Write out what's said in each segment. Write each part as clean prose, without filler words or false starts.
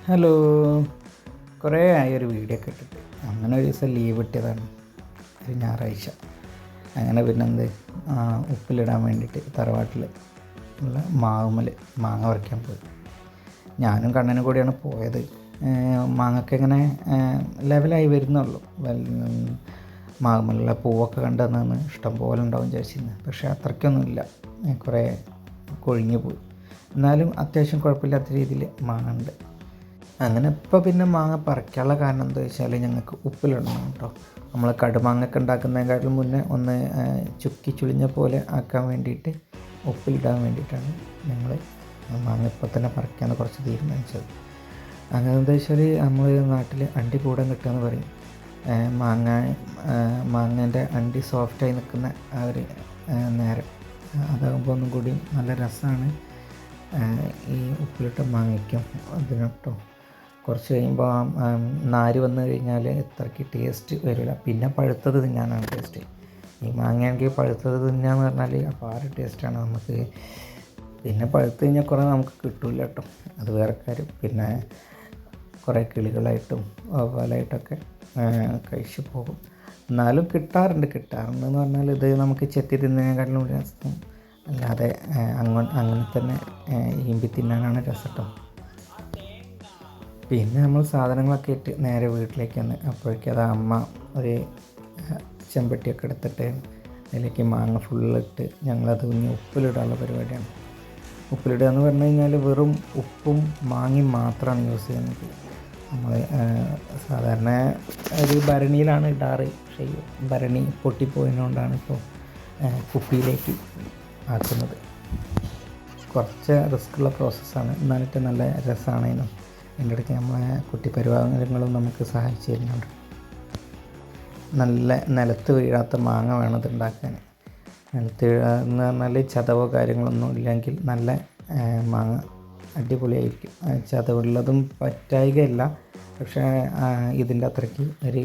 Hello. കുറേ ആയി ഒരു വീഡിയോ ഒക്കെ ഇട്ടിട്ട്. അങ്ങനെ ഒരു ദിവസം ലീവ് കിട്ടിയതാണ്, ഒരു ഞായറാഴ്ച. അങ്ങനെ പിന്നെന്ത്, ഉപ്പിലിടാൻ വേണ്ടിയിട്ട് തറവാട്ടിൽ ഉള്ള മാവുമ്മൽ മാങ്ങ പറിക്കാൻ പോയി. ഞാനും കണ്ണനും കൂടിയാണ് പോയത്. മാങ്ങയൊക്കെ ഇങ്ങനെ ലെവലായി വരുന്നുള്ളൂ. മാവുമ്മലുള്ള പൂവൊക്കെ കണ്ടെന്ന് ഇഷ്ടം പോലെ ഉണ്ടാവും വിചാരിച്ചിരുന്നു. പക്ഷേ അത്രയ്ക്കൊന്നുമില്ല, കുറേ കൊഴിഞ്ഞു പോയി. എന്നാലും അത്യാവശ്യം കുഴപ്പമില്ലാത്ത രീതിയിൽ മാങ്ങ ഉണ്ട്. അങ്ങനെ ഇപ്പോൾ പിന്നെ മാങ്ങ പറിക്കാനുള്ള കാരണം എന്താ വെച്ചാൽ ഞങ്ങൾക്ക് ഉപ്പിലിടണം കേട്ടോ. നമ്മൾ കടുമാങ്ങയൊക്കെ ഉണ്ടാക്കുന്നതിനെക്കാട്ടിലും മുന്നേ ഒന്ന് ചുക്കി ചുളിഞ്ഞ പോലെ ആക്കാൻ വേണ്ടിയിട്ട് ഉപ്പിലിടാൻ വേണ്ടിയിട്ടാണ് ഞങ്ങൾ മാങ്ങ ഇപ്പോൾ തന്നെ പറിക്കാമെന്ന് കുറച്ച് തീരുമാനിച്ചത്. അങ്ങനെ എന്താ വെച്ചാൽ നമ്മൾ നാട്ടിൽ അണ്ടി കൂടാൻ കിട്ടുകയെന്ന് പറയും. മാങ്ങേൻ്റെ അണ്ടി സോഫ്റ്റായി നിൽക്കുന്ന ആ ഒരു നേരം, അതാകുമ്പോൾ ഒന്നും കൂടി നല്ല രസമാണ് ഈ ഉപ്പിലിട്ട മാങ്ങയ്ക്കും അതിനൊട്ടോ. കുറച്ച് കഴിയുമ്പോൾ നാര് വന്നു കഴിഞ്ഞാൽ ഇത്രയ്ക്ക് ടേസ്റ്റ് വരില്ല. പിന്നെ പഴുത്തത് തിന്നാനാണ് ടേസ്റ്റ്. ഈ മാങ്ങയാണെങ്കിൽ പഴുത്തത് തിന്നാന്ന് പറഞ്ഞാൽ അപാര ടേസ്റ്റാണ് നമുക്ക്. പിന്നെ പഴുത്ത് കഴിഞ്ഞാൽ കുറേ നമുക്ക് കിട്ടില്ല കേട്ടോ, അത് വേറെ കാര്യം. പിന്നെ കുറേ കിളികളായിട്ടും വവ്വാലായിട്ടൊക്കെ കഴിച്ചു പോകും. എന്നാലും കിട്ടാറുണ്ടെന്ന് പറഞ്ഞാൽ ഇത് നമുക്ക് ചെത്തി തിന്നതിനെക്കാട്ടിലും രസം അല്ലാതെ അങ്ങനെ തന്നെ ഈമ്പി തിന്നാനാണ് രസം കേട്ടോ. പിന്നെ നമ്മൾ സാധനങ്ങളൊക്കെ ഇട്ട് നേരെ വീട്ടിലേക്ക് വന്ന് അപ്പോഴേക്കും അത് അമ്മ ഒരു ചെമ്പട്ടിയൊക്കെ എടുത്തിട്ട് അതിലേക്ക് മാങ്ങ ഫുള്ളിട്ട് ഞങ്ങളത് കുഞ്ഞ് ഉപ്പിലിടാനുള്ള പരിപാടിയാണ്. ഉപ്പിലിടുക എന്ന് പറഞ്ഞു കഴിഞ്ഞാൽ വെറും ഉപ്പും മാങ്ങയും മാത്രമാണ് യൂസ് ചെയ്യുന്നത്. നമ്മൾ സാധാരണ ഒരു ഭരണിയിലാണ് ഇടാറ്. പക്ഷേ ഭരണി പൊട്ടിപ്പോയതുകൊണ്ടാണ് ഇപ്പോൾ കുപ്പിയിലേക്ക് ആക്കുന്നത്. കുറച്ച് റിസ്ക്കുള്ള പ്രോസസ്സാണ്, എന്നാലിട്ട് നല്ല രസമാണേനും. എൻ്റെ ഇടയ്ക്ക് നമ്മളെ കുട്ടി പരിവാരങ്ങളും നമുക്ക് സഹായിച്ചു തരുന്നുണ്ട്. നല്ല നിലത്ത് വീഴാത്ത മാങ്ങ വേണം ഇത് ഉണ്ടാക്കാൻ. നിലത്ത് വീഴാന്ന് പറഞ്ഞാൽ ചതവോ കാര്യങ്ങളൊന്നും ഇല്ലെങ്കിൽ നല്ല മാങ്ങ അടിപൊളിയായിരിക്കും. ചതവുള്ളതും പറ്റായികയല്ല, പക്ഷേ ഇതിൻ്റെ അത്രയ്ക്ക് ഒരു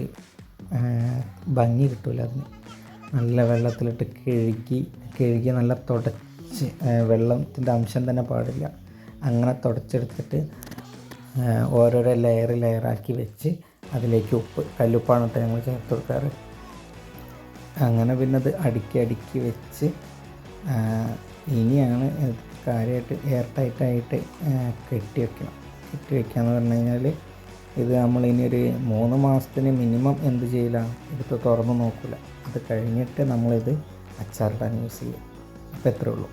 ഭംഗി കിട്ടില്ല അതിന്. നല്ല വെള്ളത്തിലിട്ട് കഴുകി നല്ല തുടച്ച്, വെള്ളത്തിൻ്റെ അംശം തന്നെ പാടില്ല, അങ്ങനെ തുടച്ചെടുത്തിട്ട് ഓരോരോ ലെയറാക്കി വെച്ച് അതിലേക്ക് ഉപ്പ്, കല്ലുപ്പാണ് കേട്ടോ ഞങ്ങൾ ചേർത്ത് കൊടുക്കാറ്. അങ്ങനെ പിന്നെ അത് അടുക്കി വെച്ച് ഇനിയാണ് കാര്യമായിട്ട് എയർ ടൈറ്റായിട്ട് കെട്ടി വയ്ക്കുകയെന്ന് പറഞ്ഞു കഴിഞ്ഞാൽ ഇത് നമ്മളിനി ഒരു 3 മാസത്തിന് മിനിമം എന്ത് ചെയ്യലാണ്, എടുത്ത് തുറന്ന് നോക്കില്ല. അത് കഴിഞ്ഞിട്ട് നമ്മളിത് അച്ചാറിടാൻ യൂസ് ചെയ്യും. അപ്പോൾ എത്രയേ ഉള്ളൂ.